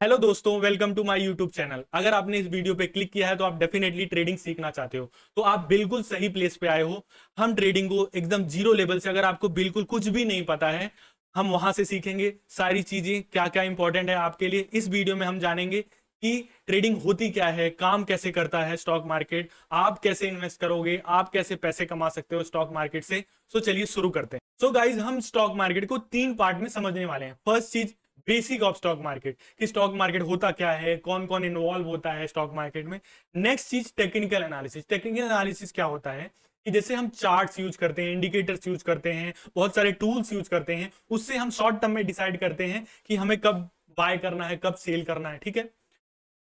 Hello दोस्तों, welcome to my YouTube channel. अगर आपने इस वीडियो पे क्लिक किया है तो आप डेफिनेटली ट्रेडिंग सीखना चाहते हो, तो आप बिल्कुल सही प्लेस पे आए हो। हम ट्रेडिंग को एकदम जीरो लेवल से, अगर आपको बिल्कुल कुछ भी नहीं पता है, हम वहां से सीखेंगे सारी चीजें। क्या क्या इंपॉर्टेंट है आपके लिए, इस वीडियो में हम जानेंगे कि ट्रेडिंग होती क्या है, काम कैसे करता है स्टॉक मार्केट, आप कैसे इन्वेस्ट करोगे, आप कैसे पैसे कमा सकते हो स्टॉक मार्केट से। सो चलिए शुरू करते हैं। सो गाइज, हम स्टॉक मार्केट को तीन पार्ट में समझने वाले हैं। फर्स्ट चीज, बेसिक ऑफ स्टॉक मार्केट, कि स्टॉक मार्केट होता क्या है, कौन कौन इन्वॉल्व होता है स्टॉक मार्केट में। नेक्स्ट चीज, टेक्निकल एनालिसिस। टेक्निकल एनालिसिस क्या होता है कि जैसे हम चार्ट्स यूज करते हैं, इंडिकेटर्स यूज करते हैं, बहुत सारे टूल्स यूज करते हैं, उससे हम शॉर्ट टर्म में डिसाइड करते हैं कि हमें कब बाय करना है, कब सेल करना है। ठीक है।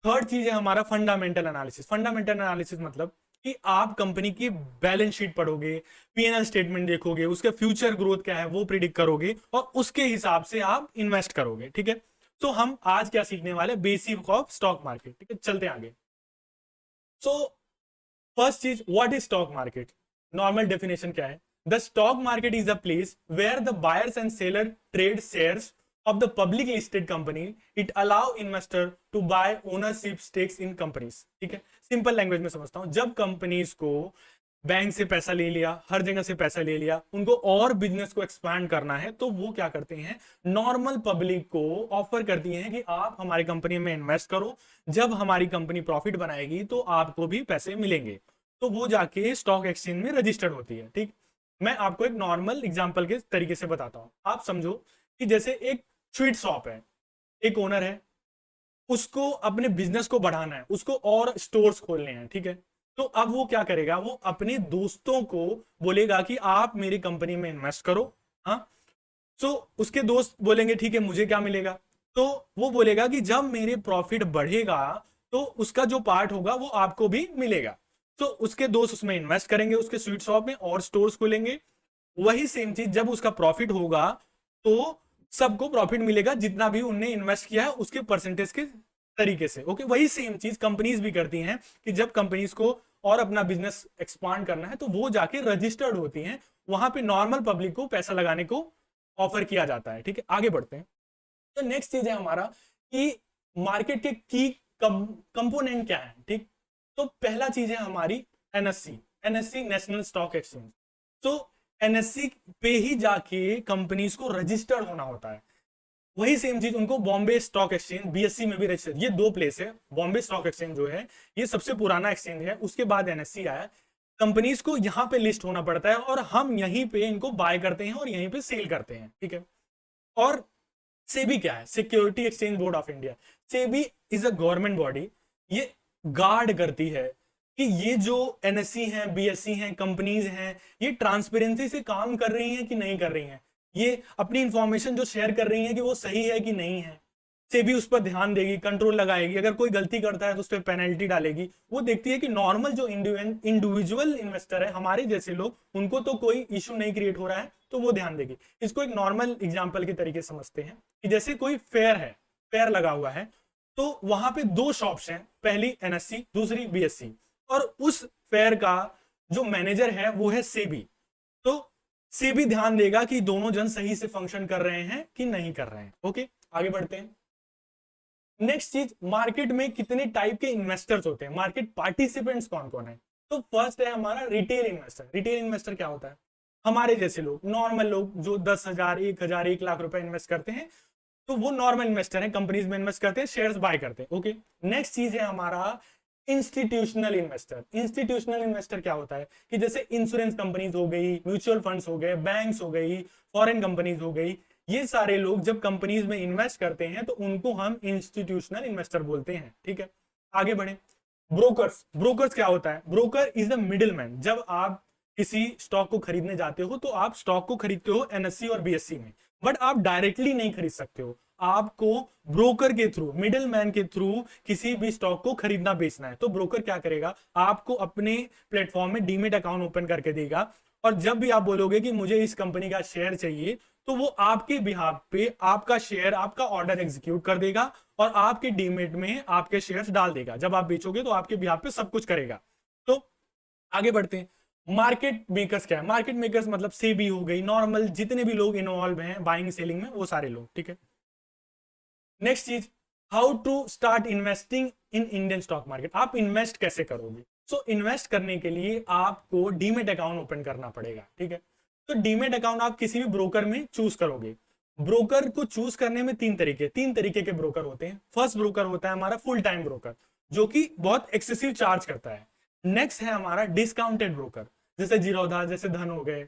थर्ड चीज है हमारा फंडामेंटल एनालिसिस। फंडामेंटल एनालिसिस मतलब कि आप कंपनी की बैलेंस शीट पढ़ोगे, पीएनएल स्टेटमेंट देखोगे, उसके फ्यूचर ग्रोथ क्या है वो प्रिडिक्ट करोगे और उसके हिसाब से आप इन्वेस्ट करोगे। ठीक है। तो हम आज क्या सीखने वाले, बेसिक ऑफ स्टॉक मार्केट। ठीक है, चलते हैं आगे। सो फर्स्ट चीज, what is stock market. Normal definition क्या है? The stock market is a place where the buyers and seller trade shares of the public listed company. It allow investor to buy ownership stakes in companies. ठीक है, simple language में समझता हूं। जब companies को bank से पैसा ले लिया, हर जगह से पैसा ले लिया, उनको और बिजनेस को एक्सपांड करना है, तो वो क्या करते हैं, नॉर्मल पब्लिक को ऑफर करती हैं कि आप हमारी कंपनी में इन्वेस्ट करो, जब हमारी कंपनी प्रॉफिट बनाएगी तो आपको भी पैसे मिलेंगे। तो वो जाके स्टॉक एक्सचेंज में रजिस्टर्ड होती है। ठीक। मैं आपको एक नॉर्मल एग्जांपल के तरीके से बताता हूं। आप समझो कि जैसे एक स्वीट शॉप है, एक ओनर है, उसको अपने बिजनेस को बढ़ाना है, उसको और स्टोर्स खोलने हैं। ठीक है। तो अब वो क्या करेगा, वो अपने दोस्तों को बोलेगा कि आप मेरी कंपनी में इन्वेस्ट करो। हाँ। तो उसके दोस्त बोलेंगे ठीक है, मुझे क्या मिलेगा। तो वो बोलेगा कि जब मेरे प्रॉफिट बढ़ेगा तो उसका जो पार्ट होगा वो आपको भी मिलेगा। तो उसके दोस्त उसमें इन्वेस्ट करेंगे, उसके स्वीट शॉप में और स्टोर्स खोलेंगे। वही सेम चीज, जब उसका प्रॉफिट होगा तो सबको प्रॉफिट मिलेगा, जितना भी उनने इन्वेस्ट किया है उसके परसेंटेज के तरीके से। ओके, वही सेम चीज कंपनीज भी करती हैं कि जब कंपनीज को और अपना बिजनेस एक्सपांड करना है तो वो जाके रजिस्टर्ड होती हैं, वहां पे नॉर्मल पब्लिक को पैसा लगाने को ऑफर किया जाता है। ठीक है, आगे बढ़ते हैं। तो नेक्स्ट चीज है हमारा कि मार्केट के की कंपोनेंट क्या है। ठीक। तो पहला चीज है हमारी NSC. NSC national stock exchange. तो एनएससी पे ही जाके कंपनीज को रजिस्टर्ड होना होता है। वही सेम चीज उनको बॉम्बे स्टॉक एक्सचेंज, बीएससी में भी रजिस्टर्ड, ये दो प्लेस है। बॉम्बे स्टॉक एक्सचेंज जो है ये सबसे पुराना एक्सचेंज है, उसके बाद एनएससी आया। कंपनीज को यहां पे लिस्ट होना पड़ता है और हम यहीं पे इनको बाय करते हैं और यहीं पे सेल करते हैं। ठीक है। और सेबी क्या है, security exchange board of India. SEBI is a government body. ये गार्ड करती है कि ये जो एनएससी है, बीएससी है, कंपनीज हैं, ये ट्रांसपेरेंसी से काम कर रही हैं कि नहीं कर रही हैं, ये अपनी इंफॉर्मेशन जो शेयर कर रही हैं कि वो सही है कि नहीं है। सेबी उस पर ध्यान देगी, कंट्रोल लगाएगी, अगर कोई गलती करता है तो उस पर पेनल्टी डालेगी। वो देखती है कि नॉर्मल जो इंडिविजुअल इन्वेस्टर है, हमारे जैसे लोग, उनको तो कोई इशू नहीं क्रिएट हो रहा है, तो वो ध्यान देगी। इसको एक नॉर्मल एग्जांपल के तरीके से समझते हैं कि जैसे कोई फेयर है, फेयर लगा हुआ है, तो वहां पे दो शॉप्स हैं, पहली एनएससी, दूसरी बीएससी, और उस फेयर का जो मैनेजर है वो है सेबी। तो सेबी ध्यान देगा कि दोनों जन सही से फंक्शन कर रहे हैं कि नहीं कर रहे हैं। ओके, आगे बढ़ते हैं। नेक्स्ट चीज, मार्केट में कितने टाइप के इन्वेस्टर्स होते हैं, मार्केट पार्टिसिपेंट्स कौन कौन है। तो फर्स्ट है हमारा रिटेल इन्वेस्टर। रिटेल इन्वेस्टर क्या होता है, हमारे जैसे लोग, नॉर्मल लोग जो 10,000, 1,000, 1 लाख रुपए इन्वेस्ट करते हैं, तो वो नॉर्मल इन्वेस्टर है, कंपनीज में इन्वेस्ट करते हैं, शेयर्स बाय करते हैं। ओके। नेक्स्ट चीज है हमारा इंस्टीट्यूशनल इन्वेस्टर। इंस्टीट्यूशनल इन्वेस्टर क्या होता है कि जैसे इंश्योरेंस कंपनीज हो गई, म्यूचुअल फंड्स हो गए, बैंक्स हो गई, फॉरेन कंपनीज हो गई, ये सारे लोग जब कंपनीज में इन्वेस्ट करते हैं तो उनको हम इंस्टीट्यूशनल इन्वेस्टर बोलते हैं। ठीक है, आगे बढ़े। ब्रोकर्स। ब्रोकर्स क्या होता है, broker is the middle man. जब आप किसी स्टॉक को खरीदने जाते हो तो आप स्टॉक को खरीदते हो एनएससी और बीएससी में, बट आप डायरेक्टली नहीं खरीद सकते हो, आपको ब्रोकर के थ्रू, मिडिल मैन के थ्रू किसी भी स्टॉक को खरीदना बेचना है। तो ब्रोकर क्या करेगा, आपको अपने प्लेटफॉर्म में डीमेट अकाउंट ओपन करके देगा, और जब भी आप बोलोगे कि मुझे इस कंपनी का शेयर चाहिए, तो वो आपके बिहाफ पे आपका शेयर, आपका ऑर्डर एग्जीक्यूट कर देगा और आपके डीमेट में आपके शेयर्स डाल देगा। जब आप बेचोगे तो आपके बिहाफ पे सब कुछ करेगा। तो आगे बढ़ते हैं। मार्केट मेकर्स क्या है, मार्केट मेकर्स मतलब सेबी हो गई, नॉर्मल जितने भी लोग इन्वॉल्व हैं बाइंग सेलिंग में, वो सारे लोग। ठीक है। नेक्स्ट चीज, how to start investing in Indian stock market. आप इन्वेस्ट कैसे करोगे? सो इन्वेस्ट करने के लिए आपको डीमेट अकाउंट ओपन करना पड़ेगा, ठीक है। तो डीमेट अकाउंट आप किसी भी ब्रोकर में चूज करोगे। ब्रोकर को चूज करने में तीन तरीके के ब्रोकर होते हैं। फर्स्ट ब्रोकर होता है हमारा फुल टाइम ब्रोकर, जो कि बहुत एक्सेसिव चार्ज करता है। नेक्स्ट है हमारा डिस्काउंटेड ब्रोकर, जैसे जीरोधा, जैसे धन हो गए।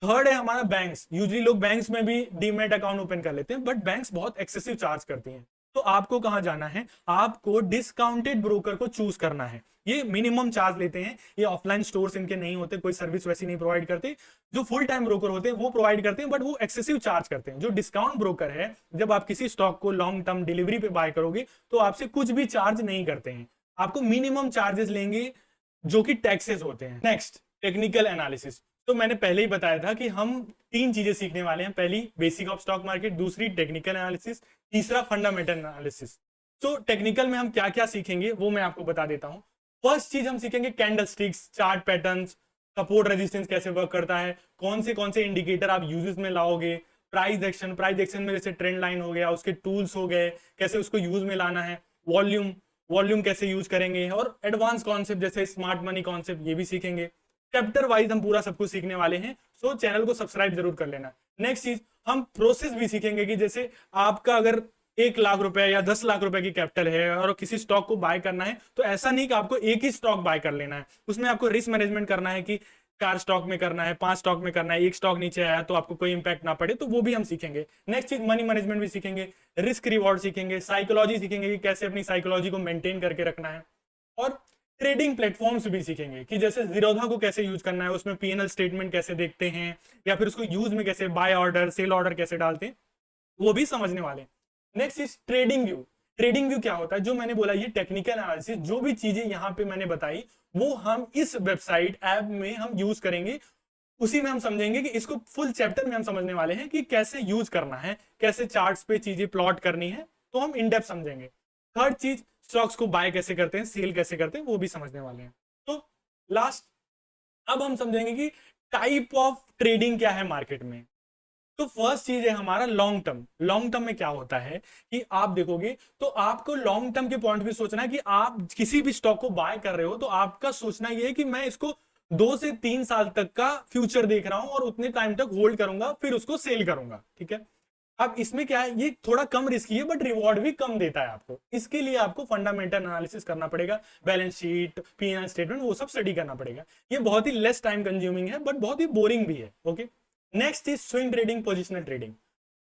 थर्ड है हमारा बैंक्स। यूजली लोग बैंक्स में भी डीमेट अकाउंट ओपन कर लेते हैं, बट बैंक्स बहुत एक्सेसिव चार्ज करती हैं। तो आपको कहां जाना है? आपको डिस्काउंटेड ब्रोकर को चूज करना है। ये मिनिमम चार्ज लेते हैं, ये ऑफलाइन स्टोर्स इनके नहीं होते, कोई सर्विस वैसी नहीं प्रोवाइड करते। जो फुल टाइम ब्रोकर होते हैं वो प्रोवाइड करते हैं, बट वो एक्सेसिव चार्ज करते हैं। जो डिस्काउंट ब्रोकर है, जब आप किसी स्टॉक को लॉन्ग टर्म डिलीवरी पे बाय करोगे तो आपसे कुछ भी चार्ज नहीं करते हैं, आपको मिनिमम चार्जेस लेंगे जो कि टैक्सेस होते हैं। Next, technical analysis. तो मैंने पहले ही बताया था कि हम तीन चीजें सीखने वाले हैं। पहली बेसिक ऑफ स्टॉक मार्केट, दूसरी टेक्निकल एनालिसिस, तीसरा फंडामेंटल एनालिसिस। तो टेक्निकल में हम क्या क्या सीखेंगे वो मैं आपको बता देता हूं। फर्स्ट चीज हम सीखेंगे candle sticks, chart patterns, support resistance कैसे वर्क करता है, कौन से इंडिकेटर आप यूजेस में लाओगे, प्राइस एक्शन में जैसे ट्रेंड लाइन हो गया, उसके टूल्स हो गए, कैसे उसको यूज में लाना है, वॉल्यूम कैसे यूज करेंगे, और एडवांस कॉन्सेप्ट जैसे स्मार्ट मनी कॉन्सेप्ट, ये भी सीखेंगे। चैप्टर वाइज हम पूरा सब कुछ सीखने वाले हैं, सो चैनल को सब्सक्राइब जरूर कर लेना। नेक्स्ट चीज, हम प्रोसेस भी सीखेंगे कि जैसे आपका अगर 1 लाख रुपए या 10 लाख रुपए की कैपिटल है और किसी स्टॉक को बाय करना है, तो ऐसा नहीं कि आपको एक ही स्टॉक बाय कर लेना है। उसमें आपको रिस्क मैनेजमेंट करना है कि 4 स्टॉक में करना है, 5 स्टॉक में करना है, एक स्टॉक नीचे आया तो आपको कोई इंपैक्ट ना पड़े, तो वो भी हम सीखेंगे। नेक्स्ट चीज, मनी मैनेजमेंट भी सीखेंगे, रिस्क रिवॉर्ड सीखेंगे, साइकोलॉजी सीखेंगे कि कैसे अपनी साइकोलॉजी को मेंटेन करके रखना है, और ट्रेडिंग प्लेटफॉर्म्स भी सीखेंगे कि जैसे जीरोधा को कैसे यूज करना है, उसमें पीएनएल स्टेटमेंट कैसे देखते हैं, या फिर उसको यूज में कैसे बाय ऑर्डर सेल ऑर्डर कैसे डालते हैं, वो भी समझने वाले हैं। Next is trading view. Trading view क्या होता है? जो मैंने बोला, ये टेक्निकल एनालिसिस, जो भी चीजें यहाँ पे मैंने बताई वो हम इस वेबसाइट ऐप में हम यूज करेंगे, उसी में हम समझेंगे कि इसको फुल चैप्टर में हम समझने वाले हैं कि कैसे यूज करना है, कैसे चार्ट्स पे चीजें प्लॉट करनी है, तो हम इन डेप्थ समझेंगे। थर्ड चीज, स्टॉक्स को बाय कैसे करते हैं, सेल कैसे करते हैं, वो भी समझने वाले हैं। तो लास्ट, अब हम समझेंगे कि टाइप ऑफ ट्रेडिंग क्या है मार्केट में। तो फर्स्ट चीज है हमारा लॉन्ग टर्म। लॉन्ग टर्म में क्या होता है कि आप देखोगे तो आपको लॉन्ग टर्म के पॉइंट भी सोचना है कि आप किसी भी स्टॉक को बाय कर रहे हो तो आपका सोचना यह है कि मैं इसको 2 से 3 साल तक का फ्यूचर देख रहा हूं और उतने टाइम तक होल्ड करूंगा, फिर उसको सेल करूंगा, ठीक है। अब इसमें क्या है, ये थोड़ा कम रिस्की है बट रिवॉर्ड भी कम देता है आपको। इसके लिए आपको फंडामेंटल एनालिसिस करना पड़ेगा, बैलेंस शीट, पीएनएल स्टेटमेंट, वो सब स्टडी करना पड़ेगा। ये बहुत ही लेस टाइम कंज्यूमिंग है बट बहुत ही बोरिंग भी है, okay. Next is swing trading, positional trading.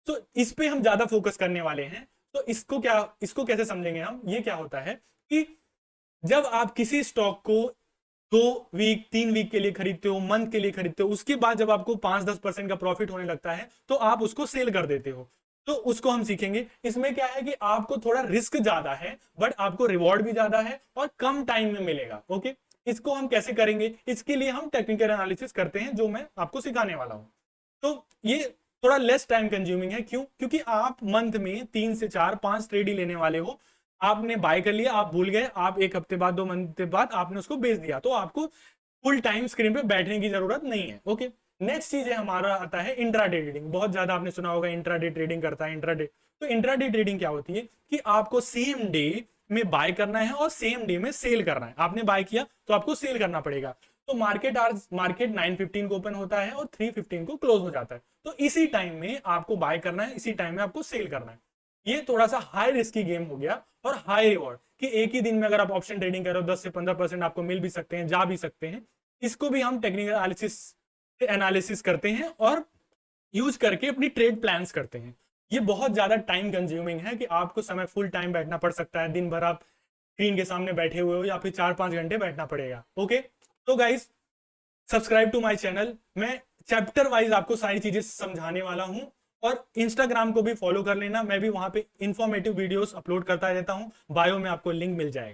तो इस पे हम ज्यादा फोकस करने वाले हैं। तो इसको कैसे समझेंगे हम? ये क्या होता है कि जब आप किसी स्टॉक को 2 वीक 3 वीक के लिए खरीदते हो, मंथ के लिए खरीदते हो, उसके बाद जब आपको 5-10% का प्रॉफिट होने लगता है तो आप उसको सेल कर देते हो। तो उसको हम सीखेंगे। इसमें क्या है कि आपको थोड़ा रिस्क ज्यादा है बट आपको रिवॉर्ड भी ज्यादा है और कम टाइम में मिलेगा, ओके। इसको हम कैसे करेंगे? इसके लिए हम टेक्निकल एनालिसिस करते हैं, जो मैं आपको सिखाने वाला हूं। तो ये थोड़ा लेस टाइम कंज्यूमिंग है। क्यों? क्योंकि आप मंथ में 3 से 4 5 ट्रेड ही लेने वाले हो। आपने बाय कर लिया, आप भूल गए, आप 1 हफ्ते बाद 2 मंथ बाद आपने उसको बेच दिया, तो आपको फुल टाइम स्क्रीन पे बैठने की जरूरत नहीं है, ओके। नेक्स्ट चीज है हमारा आता है इंट्राडे ट्रेडिंग। बहुत ज्यादा आपने सुना होगा इंट्राडे ट्रेडिंग करता है इंट्राडे। तो इंट्राडे ट्रेडिंग क्या होती है कि आपको सेम डे में बाय करना है और सेम डे में सेल करना है। आपने बाय किया तो आपको सेल करना पड़ेगा। तो मार्केट 9:15 को ओपन होता है और 3:15 को क्लोज हो जाता है। तो इसी टाइम में आपको बाय करना है, इसी टाइम में आपको सेल करना है। ये थोड़ा सा हाई रिस्की गेम हो गया और हाई रिवॉर्ड, कि एक ही दिन में अगर आप ऑप्शन ट्रेडिंग कर रहे हो 10 से 15% आपको मिल भी सकते हैं, जा भी सकते हैं। इसको भी हम टेक्निकल एनालिसिस करते हैं और यूज करके अपनी ट्रेड प्लान्स करते हैं। ये बहुत ज्यादा टाइम कंज्यूमिंग है कि आपको समय फुल टाइम बैठना पड़ सकता है, दिन भर आप स्क्रीन के सामने बैठे हुए हो या फिर 4-5 घंटे बैठना पड़ेगा, ओके। तो guys, subscribe to my channel. मैं चैप्टर वाइज आपको सारी चीजें समझाने वाला हूं, और इंस्टाग्राम को भी फॉलो कर लेना, मैं भी वहां पे इंफॉर्मेटिव वीडियोस अपलोड करता रहता हूं। बायो में आपको लिंक मिल जाएगा।